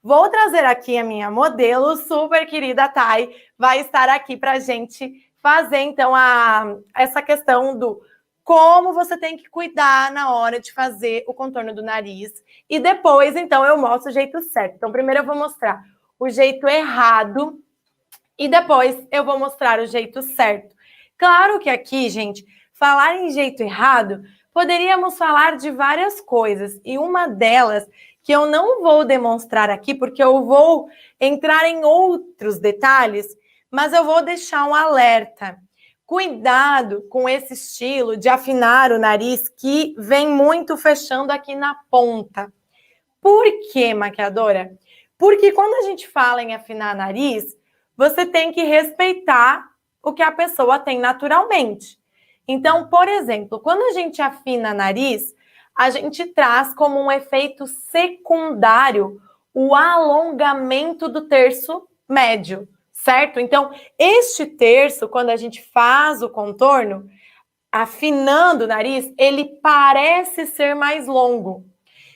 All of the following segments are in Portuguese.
Vou trazer aqui a minha modelo, super querida Thay, vai estar aqui para a gente fazer, então, essa questão do como você tem que cuidar na hora de fazer o contorno do nariz. E depois, então, eu mostro o jeito certo. Então, primeiro eu vou mostrar o jeito errado e depois eu vou mostrar o jeito certo. Claro que aqui, gente, falar em jeito errado, poderíamos falar de várias coisas. E uma delas, que eu não vou demonstrar aqui, porque eu vou entrar em outros detalhes, mas eu vou deixar um alerta. Cuidado com esse estilo de afinar o nariz que vem muito fechando aqui na ponta. Por quê, maquiadora? Porque quando a gente fala em afinar nariz, você tem que respeitar o que a pessoa tem naturalmente. Então, por exemplo, quando a gente afina nariz, a gente traz como um efeito secundário o alongamento do terço médio, certo? Então, este terço, quando a gente faz o contorno, afinando o nariz, ele parece ser mais longo.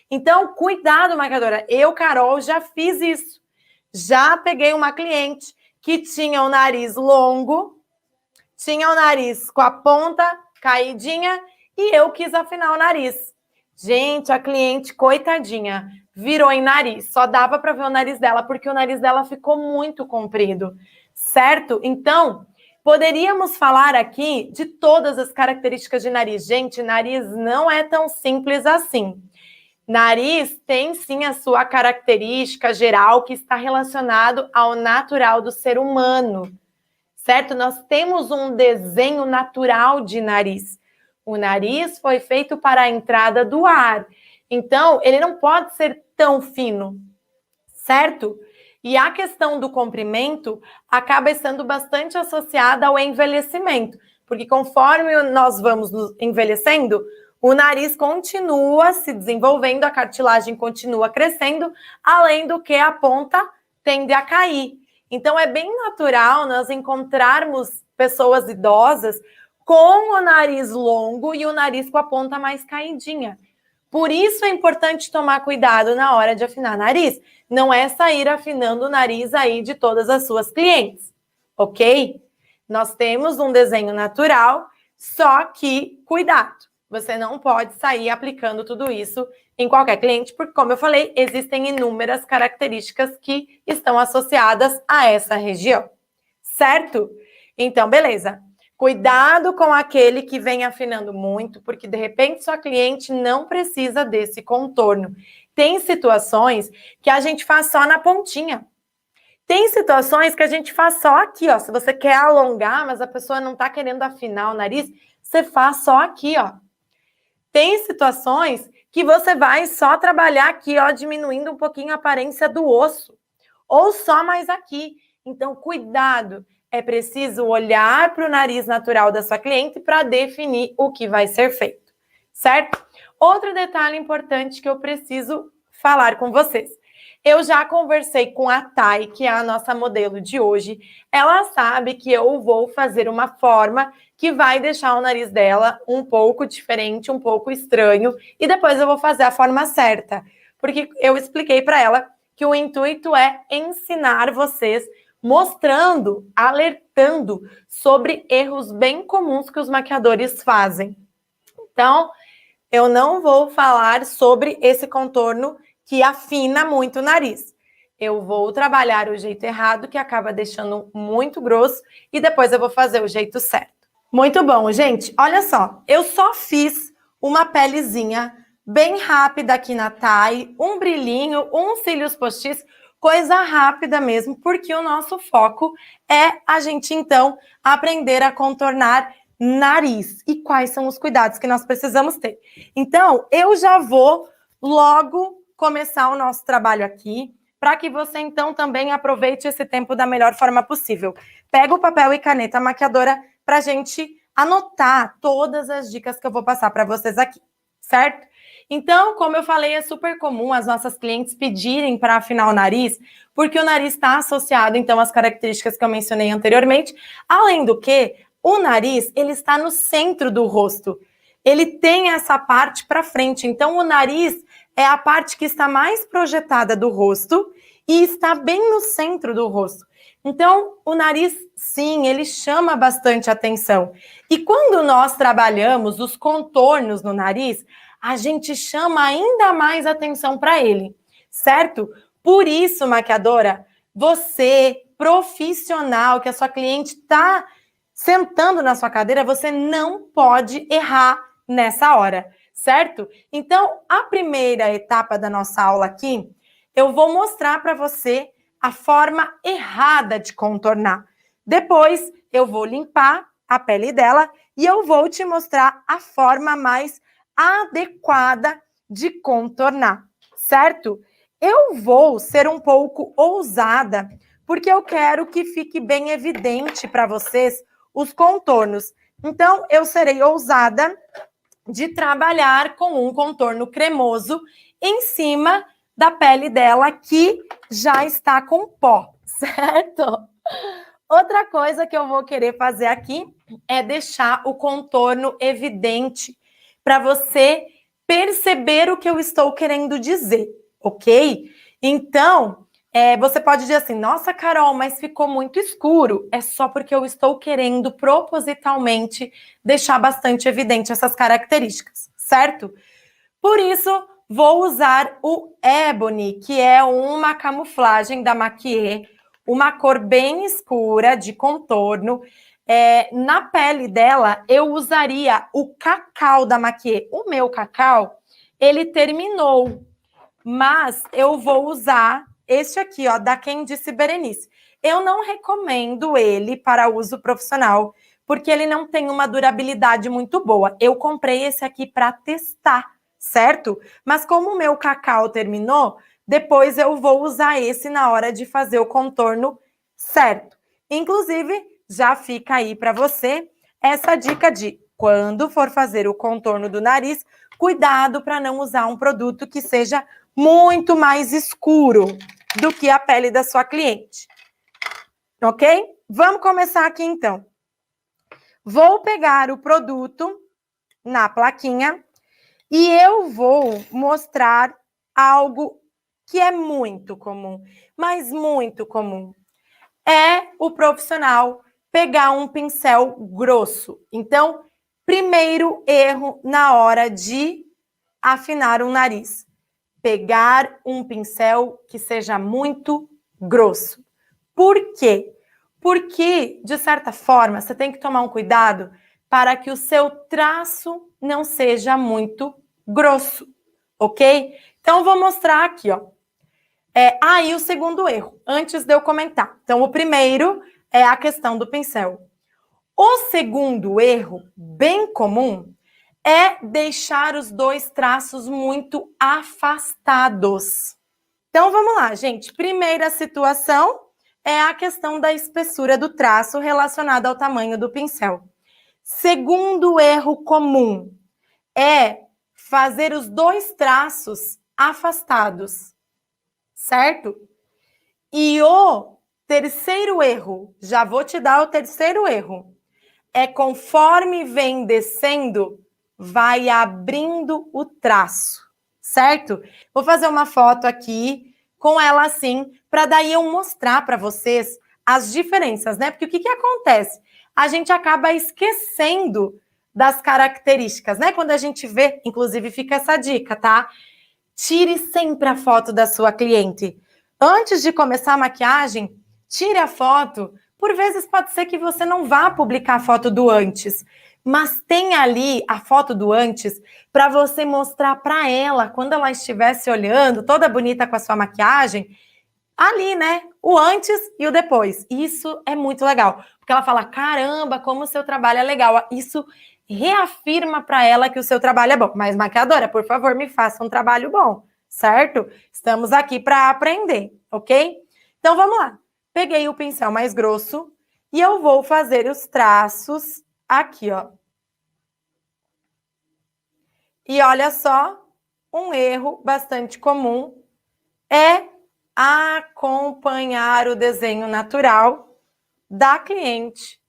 Então, cuidado, maquiadora. Eu, Carol, já fiz isso. Já peguei uma cliente que tinha o nariz longo, tinha o nariz com a ponta caidinha e eu quis afinar o nariz. Gente, a cliente, coitadinha, virou em nariz. Só dava para ver o nariz dela, porque o nariz dela ficou muito comprido, certo? Então, poderíamos falar aqui de todas as características de nariz. Gente, nariz não é tão simples assim. Nariz tem sim a sua característica geral que está relacionado ao natural do ser humano, certo? Nós temos um desenho natural de nariz. O nariz foi feito para a entrada do ar, então ele não pode ser tão fino, certo? E a questão do comprimento acaba estando bastante associada ao envelhecimento, porque conforme nós vamos envelhecendo, o nariz continua se desenvolvendo, a cartilagem continua crescendo, além do que a ponta tende a cair. Então, é bem natural nós encontrarmos pessoas idosas com o nariz longo e o nariz com a ponta mais caidinha. Por isso é importante tomar cuidado na hora de afinar nariz. Não é sair afinando o nariz aí de todas as suas clientes, ok? Nós temos um desenho natural, só que cuidado. Você não pode sair aplicando tudo isso em qualquer cliente, porque, como eu falei, existem inúmeras características que estão associadas a essa região, certo? Então, beleza. Cuidado com aquele que vem afinando muito, porque, de repente, sua cliente não precisa desse contorno. Tem situações que a gente faz só na pontinha. Tem situações que a gente faz só aqui, ó. Se você quer alongar, mas a pessoa não tá querendo afinar o nariz, você faz só aqui, ó. Tem situações que você vai só trabalhar aqui, ó, diminuindo um pouquinho a aparência do osso. Ou só mais aqui. Então, cuidado. É preciso olhar para o nariz natural da sua cliente para definir o que vai ser feito, certo? Outro detalhe importante que eu preciso falar com vocês. Eu já conversei com a Thay, que é a nossa modelo de hoje. Ela sabe que eu vou fazer uma forma que vai deixar o nariz dela um pouco diferente, um pouco estranho, e depois eu vou fazer a forma certa. Porque eu expliquei para ela que o intuito é ensinar vocês, mostrando, alertando sobre erros bem comuns que os maquiadores fazem. Então, eu não vou falar sobre esse contorno que afina muito o nariz. Eu vou trabalhar o jeito errado, que acaba deixando muito grosso, e depois eu vou fazer o jeito certo. Muito bom, gente. Olha só, eu só fiz uma pelezinha bem rápida aqui na Thay, um brilhinho, uns cílios postiços, coisa rápida mesmo, porque o nosso foco é a gente, então, aprender a contornar nariz. E quais são os cuidados que nós precisamos ter. Então, eu já vou logo começar o nosso trabalho aqui, para que você, então, também aproveite esse tempo da melhor forma possível. Pega o papel e caneta maquiadora para a gente anotar todas as dicas que eu vou passar para vocês aqui, certo? Então, como eu falei, é super comum as nossas clientes pedirem para afinar o nariz, porque o nariz está associado, então, às características que eu mencionei anteriormente, além do que, o nariz, ele está no centro do rosto. Ele tem essa parte para frente, então o nariz é a parte que está mais projetada do rosto e está bem no centro do rosto. Então, o nariz, sim, ele chama bastante atenção. E quando nós trabalhamos os contornos no nariz, a gente chama ainda mais atenção para ele, certo? Por isso, maquiadora, você, profissional, que a sua cliente está sentando na sua cadeira, você não pode errar nessa hora, certo? Então, a primeira etapa da nossa aula aqui, eu vou mostrar para você a forma errada de contornar. Depois, eu vou limpar a pele dela e eu vou te mostrar a forma mais adequada de contornar, certo? Eu vou ser um pouco ousada, porque eu quero que fique bem evidente para vocês os contornos. Então, eu serei ousada de trabalhar com um contorno cremoso em cima da pele dela que já está com pó, certo? Outra coisa que eu vou querer fazer aqui é deixar o contorno evidente para você perceber o que eu estou querendo dizer, ok? Então, você pode dizer assim, nossa, Carol, mas ficou muito escuro. É só porque eu estou querendo propositalmente deixar bastante evidente essas características, certo? Por isso, vou usar o Ebony, que é uma camuflagem da Maquiê, uma cor bem escura de contorno. Na pele dela, eu usaria o Cacau da Maquiê. O meu Cacau, ele terminou, mas eu vou usar este aqui, ó, da Quem Disse Berenice. Eu não recomendo ele para uso profissional, porque ele não tem uma durabilidade muito boa. Eu comprei esse aqui para testar, certo? Mas como o meu cacau terminou, depois eu vou usar esse na hora de fazer o contorno certo. Inclusive, já fica aí para você essa dica de quando for fazer o contorno do nariz, cuidado para não usar um produto que seja muito mais escuro do que a pele da sua cliente. Ok? Vamos começar aqui então. Vou pegar o produto na plaquinha e eu vou mostrar algo que é muito comum, mas muito comum. É o profissional pegar um pincel grosso. Então, primeiro erro na hora de afinar o nariz. Pegar um pincel que seja muito grosso. Por quê? Porque, de certa forma, você tem que tomar um cuidado para que o seu traço não seja muito grosso, ok? Então, vou mostrar aqui, ó. E o segundo erro, antes de eu comentar. Então, o primeiro é a questão do pincel. O segundo erro, bem comum, é deixar os dois traços muito afastados. Então, vamos lá, gente. Primeira situação é a questão da espessura do traço relacionada ao tamanho do pincel. Segundo erro comum é fazer os dois traços afastados, certo? E o terceiro erro, já vou te dar o terceiro erro, é conforme vem descendo, vai abrindo o traço, certo? Vou fazer uma foto aqui com ela assim, para daí eu mostrar para vocês as diferenças, né? Porque o que acontece? A gente acaba esquecendo das características, né? Quando a gente vê, inclusive fica essa dica, tá? Tire sempre a foto da sua cliente. Antes de começar a maquiagem, tire a foto. Por vezes pode ser que você não vá publicar a foto do antes, mas tem ali a foto do antes para você mostrar para ela, quando ela estivesse olhando, toda bonita com a sua maquiagem, ali, né? O antes e o depois. Isso é muito legal, porque ela fala: caramba, como o seu trabalho é legal. Isso reafirma para ela que o seu trabalho é bom. Mas, maquiadora, por favor, me faça um trabalho bom, certo? Estamos aqui para aprender, ok? Então, vamos lá. Peguei o pincel mais grosso e eu vou fazer os traços aqui, ó. E olha só, um erro bastante comum é acompanhar o desenho natural da cliente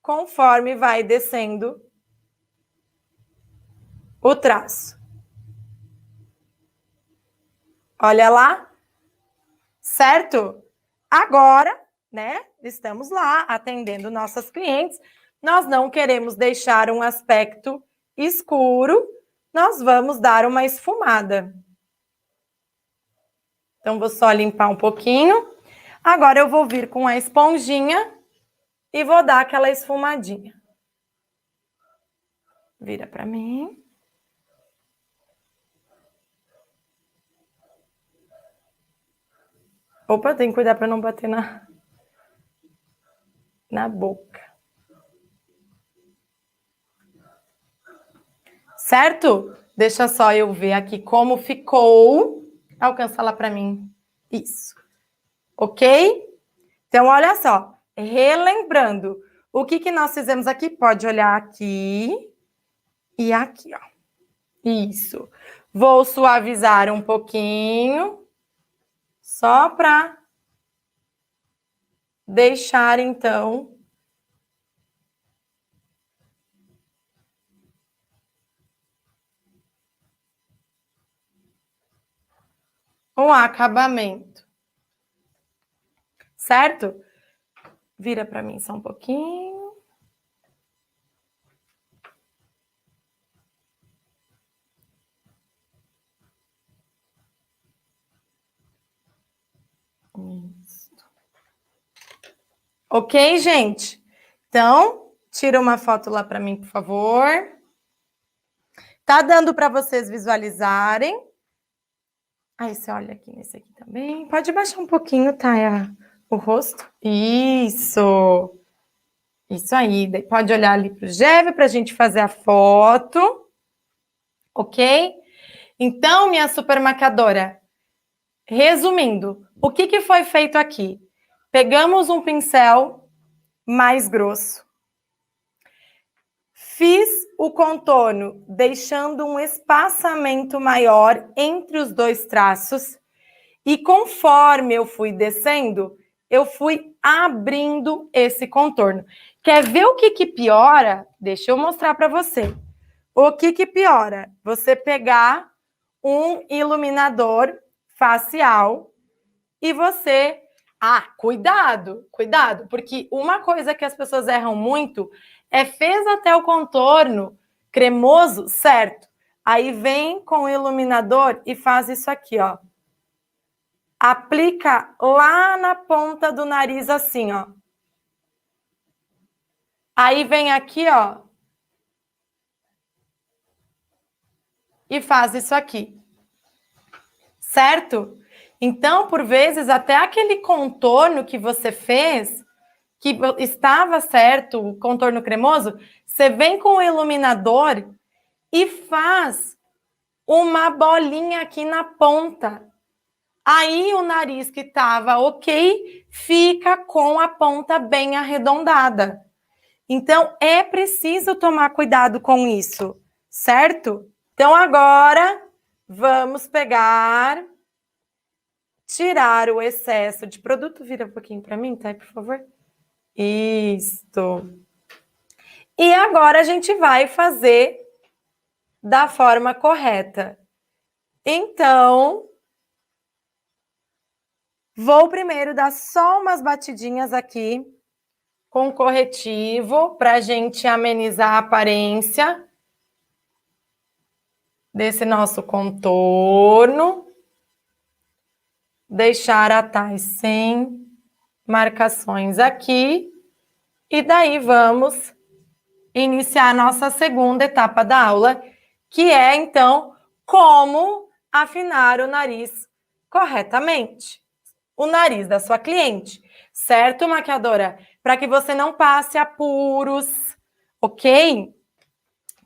conforme vai descendo o traço. Olha lá, certo? Agora, né, estamos lá atendendo nossas clientes, nós não queremos deixar um aspecto escuro, nós vamos dar uma esfumada. Então, vou só limpar um pouquinho. Agora, eu vou vir com a esponjinha e vou dar aquela esfumadinha. Vira para mim. Opa, tem que cuidar para não bater na boca. Certo? Deixa só eu ver aqui como ficou. Alcança lá para mim. Isso. Ok? Então, olha só. Relembrando, o que nós fizemos aqui? Pode olhar aqui e aqui, ó. Isso. Vou suavizar um pouquinho, só para deixar, então, um acabamento. Certo? Vira para mim só um pouquinho. Isso. Ok, gente? Então, tira uma foto lá para mim, por favor. Tá dando para vocês visualizarem. Aí você olha aqui nesse aqui também. Pode baixar um pouquinho, tá? O rosto. Isso. Isso aí. Daí pode olhar ali pro Geve para a gente fazer a foto. Ok? Então, minha super maquiadora, resumindo, o que foi feito aqui? Pegamos um pincel mais grosso. Fiz o contorno deixando um espaçamento maior entre os dois traços e conforme eu fui descendo, eu fui abrindo esse contorno. Quer ver o que piora? Deixa eu mostrar para você. O que piora? Você pegar um iluminador facial e você... cuidado, porque uma coisa que as pessoas erram muito fez até o contorno cremoso, certo? Aí vem com o iluminador e faz isso aqui, ó. Aplica lá na ponta do nariz assim, ó. Aí vem aqui, ó. E faz isso aqui. Certo? Então, por vezes, até aquele contorno que você fez, que estava certo, o contorno cremoso, você vem com o iluminador e faz uma bolinha aqui na ponta. Aí o nariz que estava ok, fica com a ponta bem arredondada. Então, é preciso tomar cuidado com isso, certo? Então, agora, vamos pegar, tirar o excesso de produto. Vira um pouquinho para mim, tá? Por favor. Isto. E agora a gente vai fazer da forma correta. Então, vou primeiro dar só umas batidinhas aqui com corretivo para a gente amenizar a aparência desse nosso contorno. Deixar a Thay sem marcações aqui. E daí vamos iniciar a nossa segunda etapa da aula, que é, então, como afinar o nariz corretamente. O nariz da sua cliente. Certo, maquiadora? Para que você não passe apuros, ok?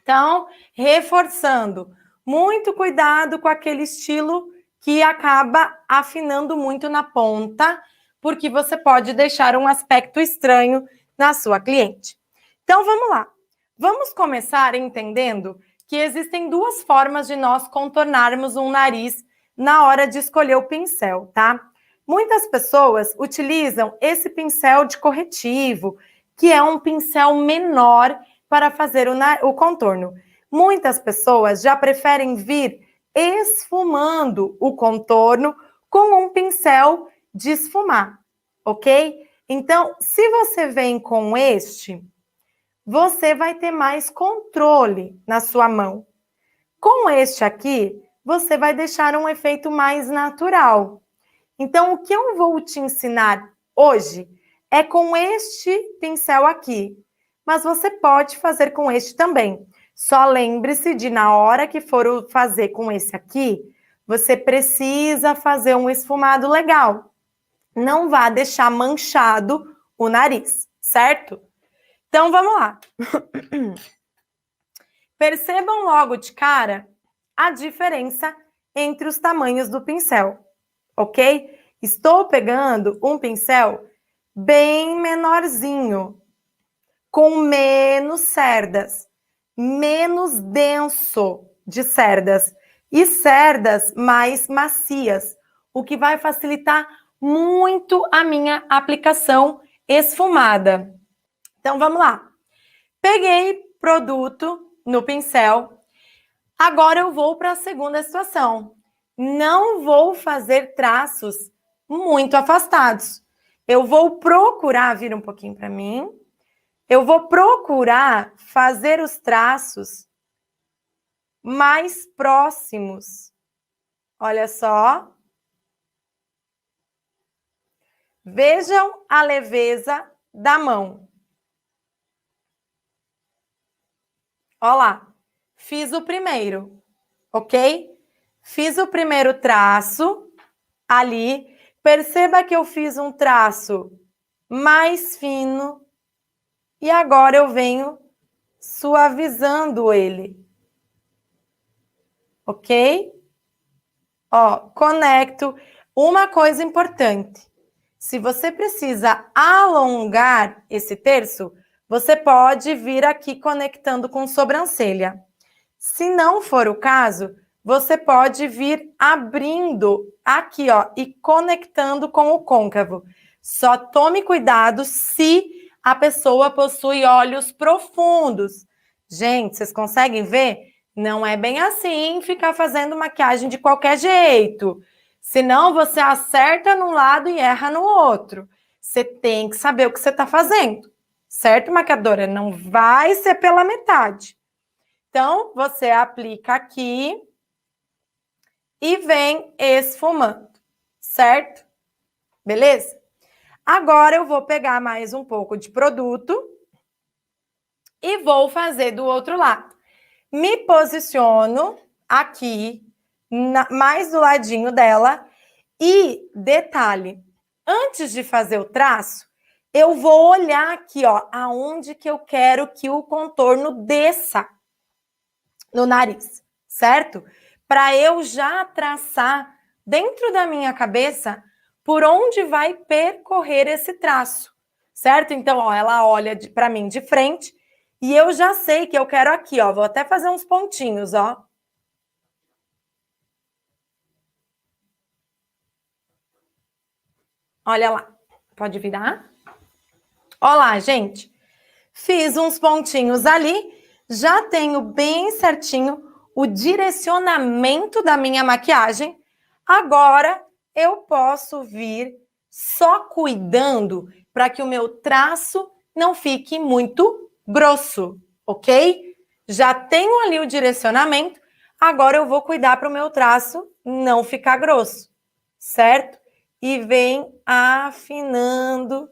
Então, reforçando, muito cuidado com aquele estilo que acaba afinando muito na ponta, porque você pode deixar um aspecto estranho na sua cliente. Então, vamos lá. Vamos começar entendendo que existem duas formas de nós contornarmos um nariz na hora de escolher o pincel, tá? Muitas pessoas utilizam esse pincel de corretivo, que é um pincel menor para fazer o contorno. Muitas pessoas já preferem vir esfumando o contorno com um pincel de esfumar, ok? Então, se você vem com este, você vai ter mais controle na sua mão. Com este aqui, você vai deixar um efeito mais natural. Então, o que eu vou te ensinar hoje é com este pincel aqui, mas você pode fazer com este também. Só lembre-se de, na hora que for fazer com esse aqui, você precisa fazer um esfumado legal. Não vá deixar manchado o nariz, certo? Então, vamos lá. Percebam logo de cara a diferença entre os tamanhos do pincel, ok? Estou pegando um pincel bem menorzinho, com menos cerdas, menos denso de cerdas e cerdas mais macias, o que vai facilitar muito a minha aplicação esfumada. Então, vamos lá. Peguei produto no pincel. Agora eu vou para a segunda situação. Não vou fazer traços muito afastados. Eu vou procurar, vira um pouquinho para mim. Eu vou procurar fazer os traços mais próximos. Olha só. Vejam a leveza da mão. Olha lá. Fiz o primeiro, ok? Fiz o primeiro traço ali. Perceba que eu fiz um traço mais fino e agora eu venho suavizando ele, ok? Ó, conecto. Uma coisa importante, se você precisa alongar esse terço, você pode vir aqui conectando com sobrancelha. Se não for o caso, você pode vir abrindo aqui, ó, e conectando com o côncavo. Só tome cuidado se a pessoa possui olhos profundos. Gente, vocês conseguem ver? Não é bem assim ficar fazendo maquiagem de qualquer jeito. Senão você acerta num lado e erra no outro. Você tem que saber o que você está fazendo. Certo, maquiadora? Não vai ser pela metade. Então, você aplica aqui e vem esfumando, certo? Beleza? Agora eu vou pegar mais um pouco de produto e vou fazer do outro lado. Me posiciono aqui, mais do ladinho dela. E, detalhe, antes de fazer o traço, eu vou olhar aqui, ó, aonde que eu quero que o contorno desça no nariz, certo? Para eu já traçar dentro da minha cabeça por onde vai percorrer esse traço, certo? Então, ó, ela olha para mim de frente e eu já sei que eu quero aqui, ó, vou até fazer uns pontinhos, ó. Olha lá, pode virar? Olha lá, gente. Fiz uns pontinhos ali, já tenho bem certinho o direcionamento da minha maquiagem. Agora eu posso vir só cuidando para que o meu traço não fique muito grosso, ok? Já tenho ali o direcionamento, agora eu vou cuidar para o meu traço não ficar grosso, certo? E vem afinando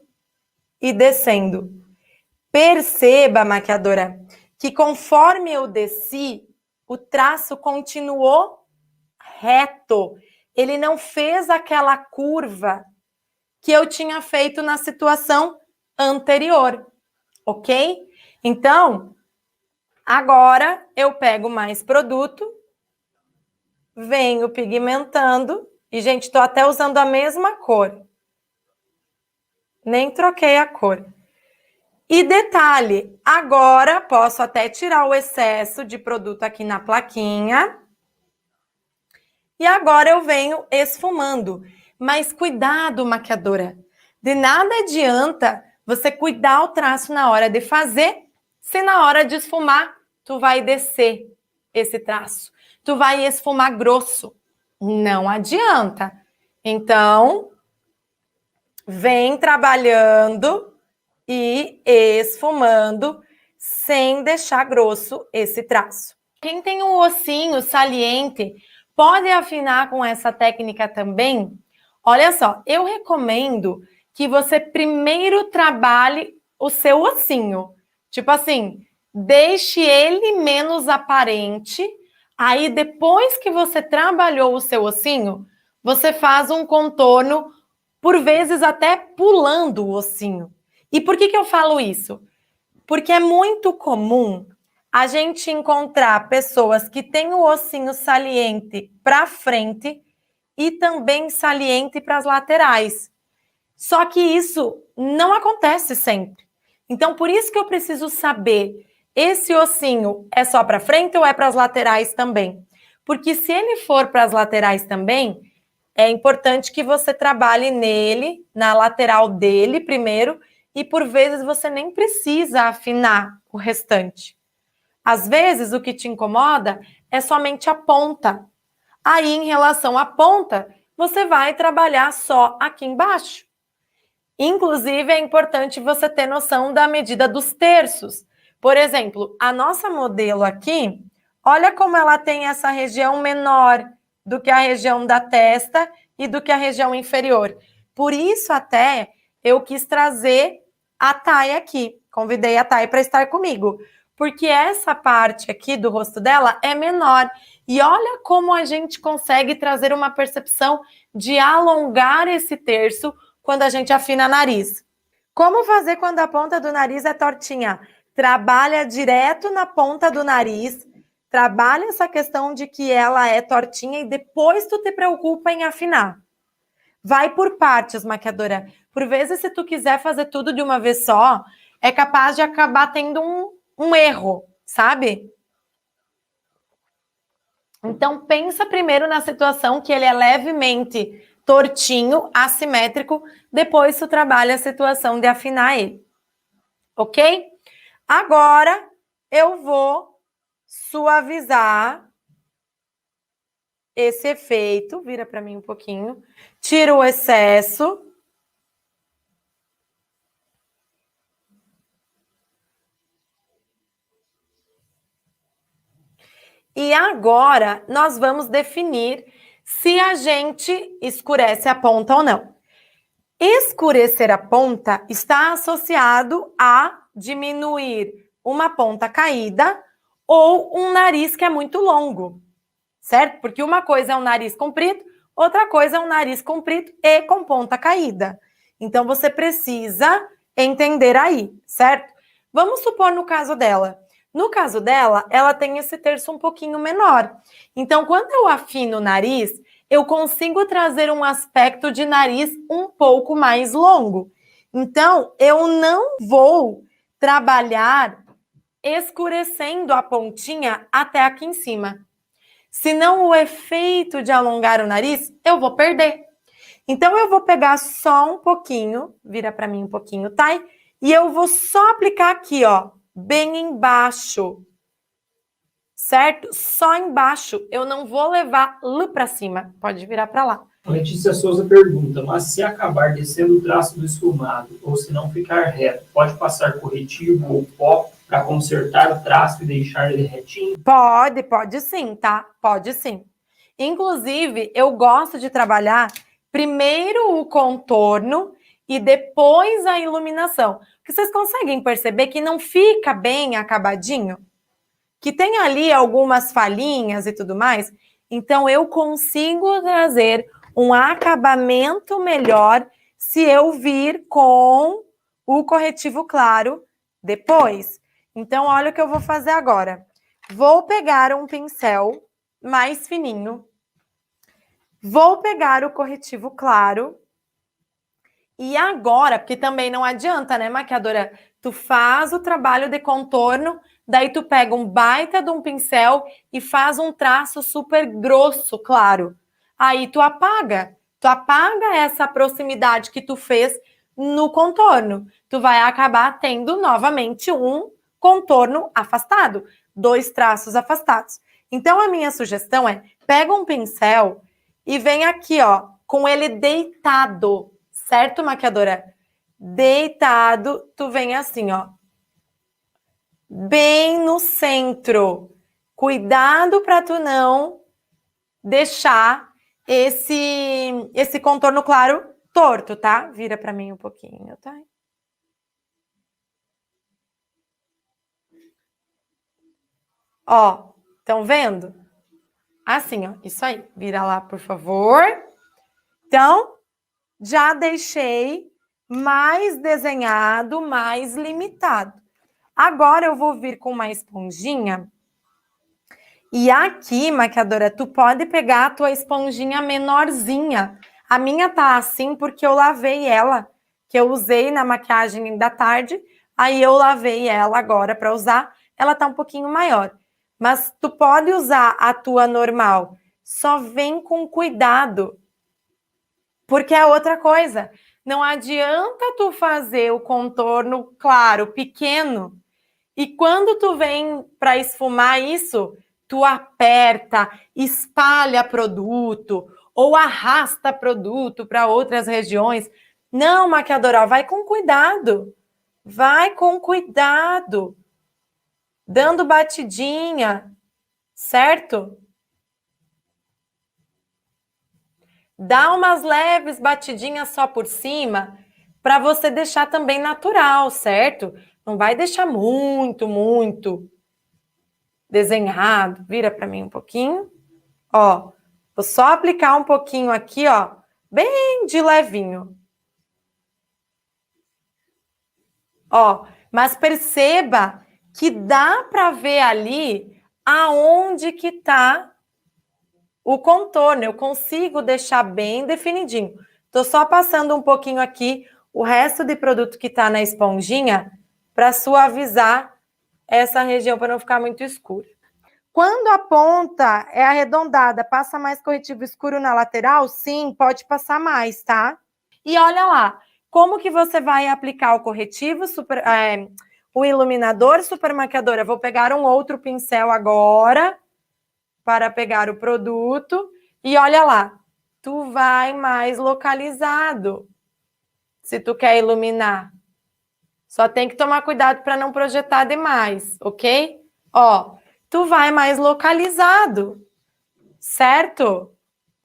e descendo. Perceba, maquiadora, que conforme eu desci, o traço continuou reto. Ele não fez aquela curva que eu tinha feito na situação anterior, ok? Então, agora eu pego mais produto, venho pigmentando, e, gente, estou até usando a mesma cor. Nem troquei a cor. E detalhe, agora posso até tirar o excesso de produto aqui na plaquinha. E agora eu venho esfumando. Mas cuidado, maquiadora. De nada adianta você cuidar o traço na hora de fazer, se na hora de esfumar, tu vai descer esse traço. Tu vai esfumar grosso. Não adianta. Então, vem trabalhando e esfumando sem deixar grosso esse traço. Quem tem um ossinho saliente pode afinar com essa técnica também. Olha só, eu recomendo que você primeiro trabalhe o seu ossinho. Tipo assim, deixe ele menos aparente. Aí, depois que você trabalhou o seu ossinho, você faz um contorno, por vezes até pulando o ossinho. E por que eu falo isso? Porque é muito comum a gente encontrar pessoas que têm o ossinho saliente para frente e também saliente para as laterais. Só que isso não acontece sempre. Então, por isso que eu preciso saber, esse ossinho é só para frente ou é para as laterais também? Porque se ele for para as laterais também, é importante que você trabalhe nele, na lateral dele primeiro, e por vezes você nem precisa afinar o restante. Às vezes o que te incomoda é somente a ponta. Aí, em relação à ponta, você vai trabalhar só aqui embaixo. Inclusive, é importante você ter noção da medida dos terços. Por exemplo, a nossa modelo aqui, olha como ela tem essa região menor do que a região da testa e do que a região inferior. Por isso, até, eu quis trazer a Thay aqui. Convidei a Thay para estar comigo. Porque essa parte aqui do rosto dela é menor. E olha como a gente consegue trazer uma percepção de alongar esse terço quando a gente afina nariz. Como fazer quando a ponta do nariz é tortinha? Trabalha direto na ponta do nariz, trabalha essa questão de que ela é tortinha e depois tu te preocupa em afinar. Vai por partes, maquiadora. Por vezes, se tu quiser fazer tudo de uma vez só, é capaz de acabar tendo um erro, sabe? Então, pensa primeiro na situação que ele é levemente tortinho, assimétrico, depois tu trabalha a situação de afinar ele. Ok? Agora, eu vou suavizar esse efeito. Vira para mim um pouquinho. Tira o excesso. E agora, nós vamos definir se a gente escurece a ponta ou não. Escurecer a ponta está associado a diminuir uma ponta caída ou um nariz que é muito longo, certo? Porque uma coisa é um nariz comprido, outra coisa é um nariz comprido e com ponta caída. Então, você precisa entender aí, certo? Vamos supor no caso dela. No caso dela, ela tem esse terço um pouquinho menor. Então, quando eu afino o nariz, eu consigo trazer um aspecto de nariz um pouco mais longo. Então, eu não vou trabalhar escurecendo a pontinha até aqui em cima. Senão, o efeito de alongar o nariz, eu vou perder. Então, eu vou pegar só um pouquinho, vira para mim um pouquinho, tá? E eu vou só aplicar aqui, ó, bem embaixo. Certo? Só embaixo. Eu não vou levar lá para cima. Pode virar para lá. Letícia Souza pergunta, mas se acabar descendo o traço do esfumado ou se não ficar reto, pode passar corretivo ou pó para consertar o traço e deixar ele retinho? Pode sim, tá? Pode sim. Inclusive, eu gosto de trabalhar primeiro o contorno e depois a iluminação. Porque vocês conseguem perceber que não fica bem acabadinho? Que tem ali algumas falhinhas e tudo mais. Então, eu consigo trazer um acabamento melhor se eu vir com o corretivo claro depois. Então, olha o que eu vou fazer agora. Vou pegar um pincel mais fininho. Vou pegar o corretivo claro. E agora, porque também não adianta, né, maquiadora? Tu faz o trabalho de contorno, daí tu pega um baita de um pincel e faz um traço super grosso, claro. Aí tu apaga essa proximidade que tu fez no contorno. Tu vai acabar tendo novamente um contorno afastado, 2 traços afastados. Então a minha sugestão é, pega um pincel e vem aqui, ó, com ele deitado, Certo, maquiadora? Deitado, tu vem assim, ó. Bem no centro. Cuidado para tu não deixar esse contorno claro torto, tá? Vira para mim um pouquinho, tá? Ó, estão vendo? Assim, ó, isso aí. Vira lá, por favor. Então, já deixei mais desenhado, mais limitado. Agora eu vou vir com uma esponjinha. E aqui, maquiadora, tu pode pegar a tua esponjinha menorzinha. A minha tá assim porque eu lavei ela, que eu usei na maquiagem da tarde. Aí eu lavei ela agora para usar. Ela tá um pouquinho maior. Mas tu pode usar a tua normal. Só vem com cuidado. Porque é outra coisa. Não adianta tu fazer o contorno claro, pequeno, e quando tu vem para esfumar isso, tu aperta, espalha produto ou arrasta produto para outras regiões. Não, maquiadora, vai com cuidado. Vai com cuidado. Dando batidinha, certo? Dá umas leves batidinhas só por cima para você deixar também natural, certo? Não vai deixar muito desenhado. Vira para mim um pouquinho. Ó, vou só aplicar um pouquinho aqui, ó, bem de levinho. Ó, mas perceba que dá para ver ali aonde que tá o contorno. Eu consigo deixar bem definidinho. Tô só passando um pouquinho aqui o resto de produto que tá na esponjinha para suavizar essa região para não ficar muito escura. Quando a ponta é arredondada, passa mais corretivo escuro na lateral? Sim, pode passar mais, tá? E olha lá, como que você vai aplicar o corretivo, o iluminador, super maquiadora? Vou pegar um outro pincel agora para pegar o produto e olha lá, tu vai mais localizado se tu quer iluminar. Só tem que tomar cuidado para não projetar demais, ok? Ó, tu vai mais localizado, certo?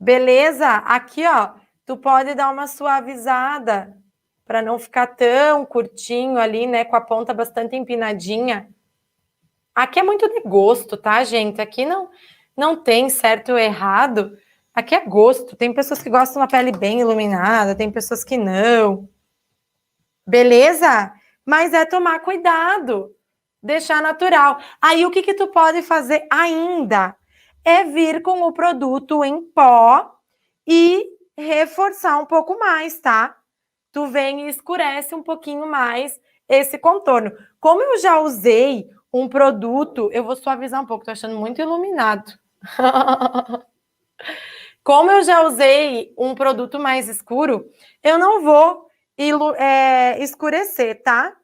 Beleza? Aqui, ó, tu pode dar uma suavizada para não ficar tão curtinho ali, né? Com a ponta bastante empinadinha. Aqui é muito de gosto, tá, gente? Aqui não tem certo ou errado. Aqui é gosto. Tem pessoas que gostam da pele bem iluminada, tem pessoas que não. Beleza? Mas é tomar cuidado. Deixar natural. Aí, o que tu pode fazer ainda? É vir com o produto em pó e reforçar um pouco mais, tá? Tu vem e escurece um pouquinho mais esse contorno. Como eu já usei um produto, eu vou suavizar um pouco, tô achando muito iluminado. Como eu já usei um produto mais escuro, eu não vou escurecer, tá?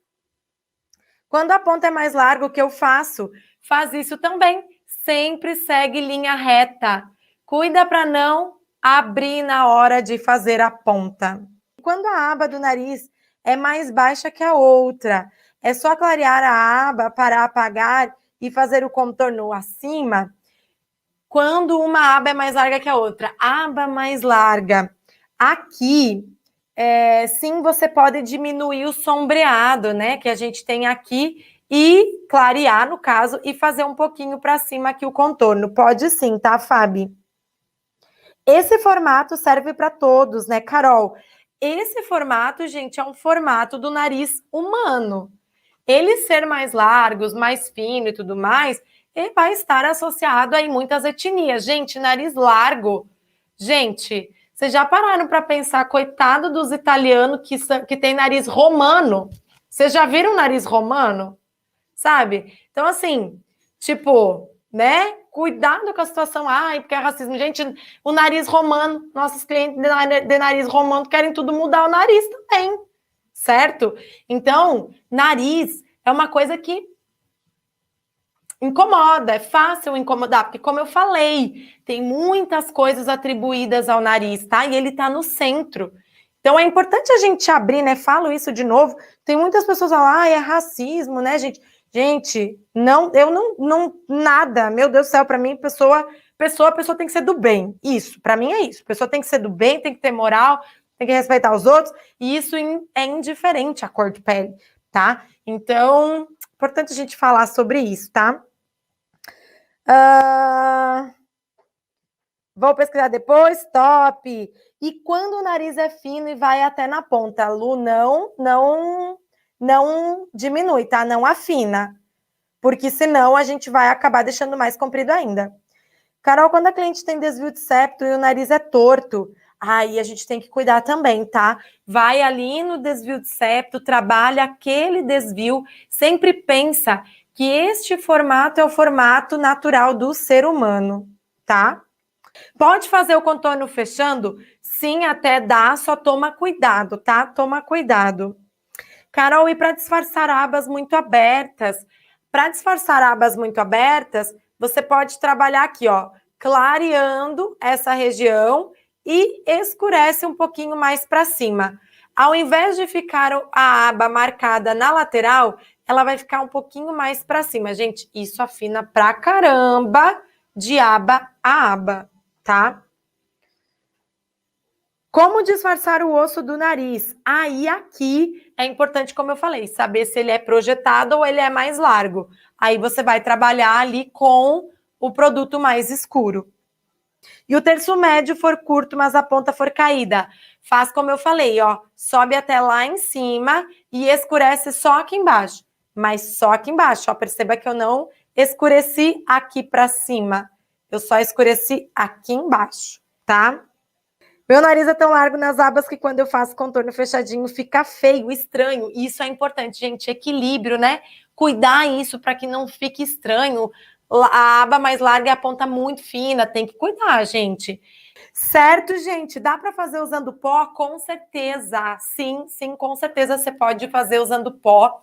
Quando a ponta é mais larga, o que eu faço? Faz isso também. Sempre segue linha reta. Cuida para não abrir na hora de fazer a ponta. Quando a aba do nariz é mais baixa que a outra, é só clarear a aba para apagar e fazer o contorno acima. Quando uma aba é mais larga que a outra, aba mais larga. Aqui, sim, você pode diminuir o sombreado, né? Que a gente tem aqui e clarear, no caso, e fazer um pouquinho para cima aqui o contorno. Pode sim, tá, Fabi? Esse formato serve para todos, né, Carol? Esse formato, gente, é um formato do nariz humano. Ele ser mais largos, mais fino e tudo mais, ele vai estar associado a muitas etnias. Gente, nariz largo. Gente, vocês já pararam para pensar, coitado dos italianos que tem nariz romano? Vocês já viram nariz romano? Sabe? Então, assim, tipo, né? Cuidado com a situação. Ai, porque é racismo. Gente, o nariz romano, nossos clientes de nariz romano querem tudo mudar o nariz também, certo? Então, nariz é uma coisa que incomoda, é fácil incomodar, porque como eu falei, tem muitas coisas atribuídas ao nariz, tá? E ele tá no centro. Então, é importante a gente abrir, né? Falo isso de novo. Tem muitas pessoas que falam, é racismo, né, gente? Gente, não, eu não, nada. Meu Deus do céu, para mim, pessoa tem que ser do bem. Isso, para mim é isso. A pessoa tem que ser do bem, tem que ter moral, tem que respeitar os outros. E isso é indiferente à cor de pele, tá? Então, importante a gente falar sobre isso, tá? Vou pesquisar depois, top. E quando o nariz é fino e vai até na ponta, Lu, não diminui, tá? Não afina. Porque senão a gente vai acabar deixando mais comprido ainda. Carol, quando a cliente tem desvio de septo e o nariz é torto, aí a gente tem que cuidar também, tá? Vai ali no desvio de septo, trabalha aquele desvio, sempre pensa que este formato é o formato natural do ser humano, tá? Pode fazer o contorno fechando? Sim, até dá, só toma cuidado, tá? Toma cuidado. Carol, e para disfarçar abas muito abertas? Para disfarçar abas muito abertas, você pode trabalhar aqui, ó, clareando essa região e escurece um pouquinho mais para cima. Ao invés de ficar a aba marcada na lateral, ela vai ficar um pouquinho mais para cima. Gente, isso afina pra caramba de aba a aba, tá? Como disfarçar o osso do nariz? Aí aqui é importante, como eu falei, saber se ele é projetado ou ele é mais largo. Aí você vai trabalhar ali com o produto mais escuro. E o terço médio for curto, mas a ponta for caída. Faz como eu falei, ó, sobe até lá em cima e escurece só aqui embaixo. Mas só aqui embaixo, ó, perceba que eu não escureci aqui para cima. Eu só escureci aqui embaixo, tá? Meu nariz é tão largo nas abas que quando eu faço contorno fechadinho fica feio, estranho. E isso é importante, gente, equilíbrio, né? Cuidar isso para que não fique estranho. A aba mais larga é a ponta muito fina, tem que cuidar, gente. Certo, gente? Dá para fazer usando pó? Com certeza. Sim, com certeza você pode fazer usando pó.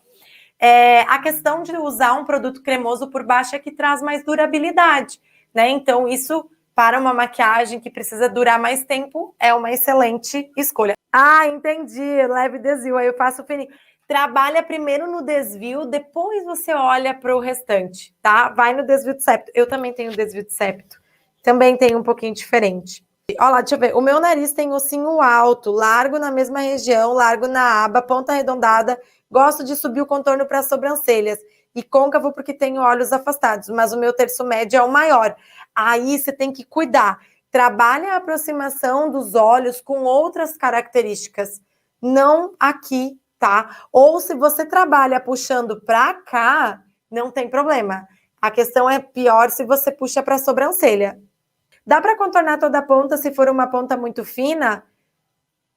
A questão de usar um produto cremoso por baixo é que traz mais durabilidade, né? Então, isso para uma maquiagem que precisa durar mais tempo é uma excelente escolha. Ah, entendi. Leve desvio, aí eu faço fininho. Trabalha primeiro no desvio, depois você olha para o restante, tá? Vai no desvio de septo. Eu também tenho desvio de septo. Também tem um pouquinho diferente. Olha lá, deixa eu ver. O meu nariz tem ossinho alto, largo na mesma região, largo na aba, ponta arredondada. Gosto de subir o contorno para as sobrancelhas. E côncavo porque tenho olhos afastados, mas o meu terço médio é o maior. Aí você tem que cuidar. Trabalhe a aproximação dos olhos com outras características. Não aqui, tá? Ou se você trabalha puxando para cá, não tem problema. A questão é pior se você puxa para a sobrancelha. Dá para contornar toda a ponta se for uma ponta muito fina?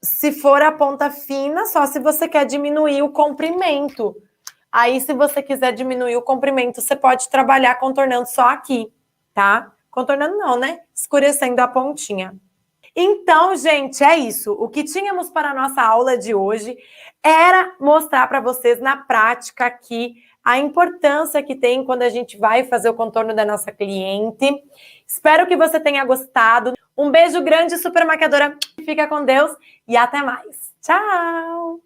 Se for a ponta fina, só se você quer diminuir o comprimento. Aí, se você quiser diminuir o comprimento, você pode trabalhar contornando só aqui, tá? Contornando não, né? Escurecendo a pontinha. Então, gente, é isso. O que tínhamos para a nossa aula de hoje era mostrar para vocês na prática aqui a importância que tem quando a gente vai fazer o contorno da nossa cliente. Espero que você tenha gostado. Um beijo grande, super maquiadora. Fica com Deus e até mais. Tchau!